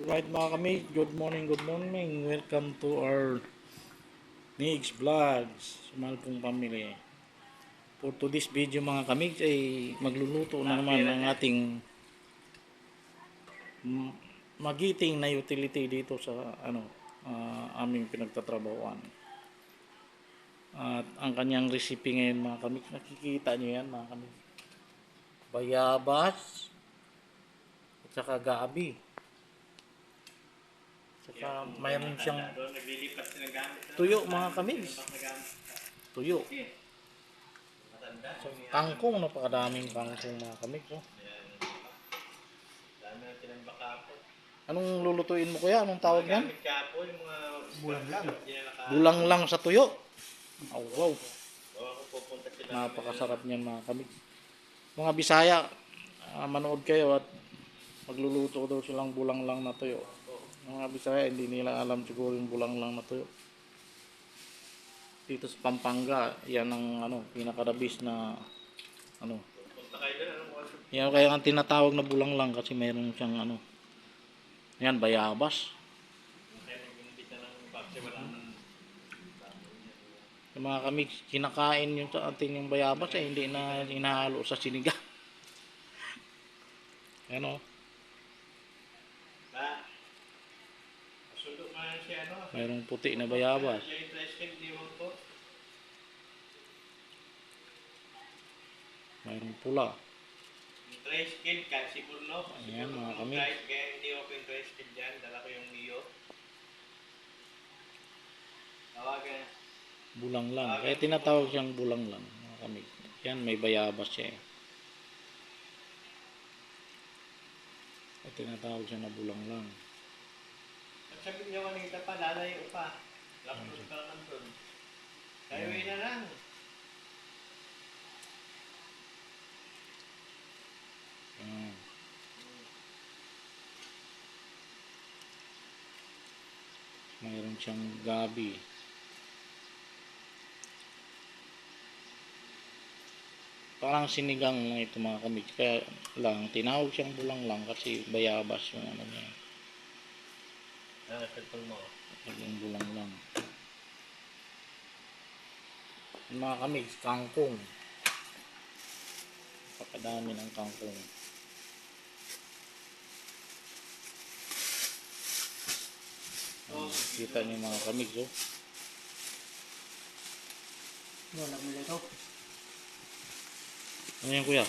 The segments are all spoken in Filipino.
Alright mga kami, good morning, good morning. Welcome to our Nigs Vlogs, Sumal pong pamilya. For today's video mga kami ay magluluto na naman ng ating magiting na utility dito sa aming pinagtatrabahuan. At ang kanyang recipe ngayon mga kami, nakikita nyo yan mga kami. Bayabas at saka gabi. Saka mayroon siyang tuyo mga kamigs. Tuyo. So, kangkong, napakadaming kangkong mga kamigs. Oh. Anong lulutuin mo kuya? Anong tawag yan? Bulang lang. Bulang lang sa tuyo. Oh, wow. Napakasarap niyan mga kamigs. Mga Bisaya, manood kayo at magluluto daw silang bulang lang na tuyo. Mga Bisaya, hindi nila alam siguro yung bulang lang na tuyo. Dito sa Pampanga, yan ang pinakadabis na yan kaya ang tinatawag na bulang lang kasi mayroon siyang yan, bayabas. Yung mga kami kinakain yung sa atin yung bayabas hindi na hinahalo sa sinigang. Ano? Mayroong puti na bayabas. Mayroong pula. Ayan mga kami. Bulang lang. Kaya tinatawag siyang bulang lang mga kami. Yan, may bayabas siya eh. Kaya tinatawag siya na bulang lang. Sabi niyo kanina pa, lalayo pa. Lapos ka naman doon. Highway na lang. Mayroon siyang gabi. Parang sinigang lang ito mga kami. Kaya lang, tinawag siyang bulang lang kasi bayabas yung niya. Cellphone mo. Yung bulang lang. Yung mga kami, kangkong. Napakadami ng kangkong. Kita niyo mga kamigs, oh. Wala mo ito. Ano yan kuya?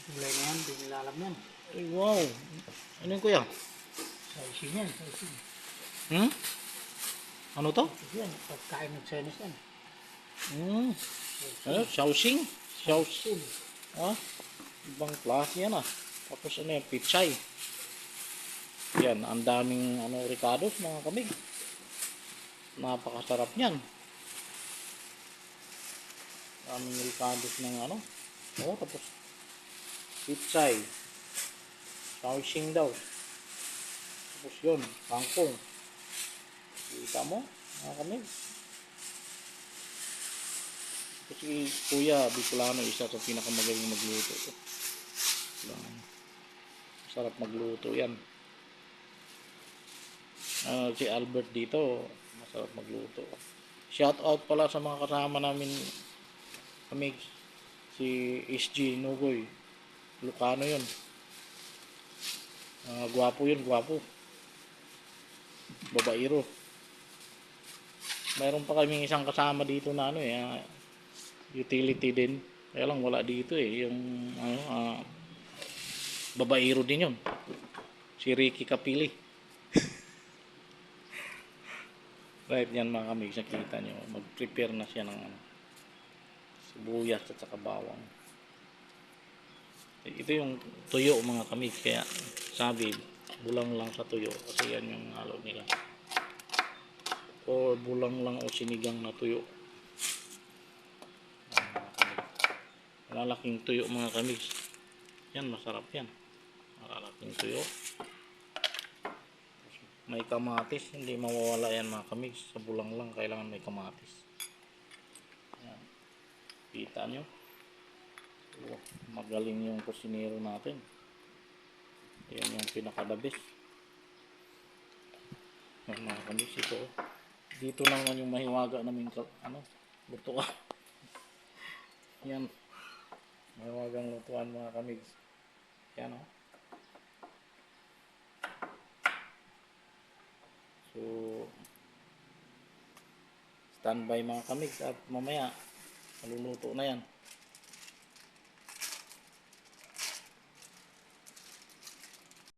Gulay na yan, hindi nila alam yan. Ay wow! Ano yan kuya? Sausage yan, sausage. Ano to? Yan, pagkain ng Chinese yan. Ano? Shaoxing? Sausage. Ah? Ibang klase yan ah. Tapos ano yan? Pichay. Yan, ang daming ricados mga kamig. Napakasarap niyan. Daming ricados ng tapos pichay. Shaoxing daw. Tapos yun, kangkong. Kita mo mga kamig. Kasi Kuya Bicolano, isa sa pinakamagaling magluto. Sarap magluto yan. Si Albert dito, masarap magluto. Shout out pala sa mga kasama namin kami, si SG Nugoy. Lucano yun. Gwapo yun, gwapo. Babairo. Mayroon pa kaming isang kasama dito na utility din. Kaya lang wala dito eh. Yung babairo din yun. Si Ricky Capili. Right yan mga kami. Nakita nyo. Mag-prepare na siya ng sibuyas at saka bawang. Ito yung tuyo mga kami. Kaya sabi bulang lang sa tuyo. Kasi yan yung halo nila. O bulang lang o sinigang na tuyo. Malalaking tuyo mga kamigs. Yan, masarap yan. Malalaking tuyo. May kamatis. Hindi mawawala yan mga kamigs. Sa bulang lang kailangan may kamatis. Yan. Kita nyo. Magaling yung kusinero natin. Yan yung pinakadabis. Mga kamigs ito. Dito naman yung mahiwaga namin lutuan. Yan. Mahiwagang lutuan mga kamigs. Yan o. So, standby mga kamigs at mamaya maluluto na yan.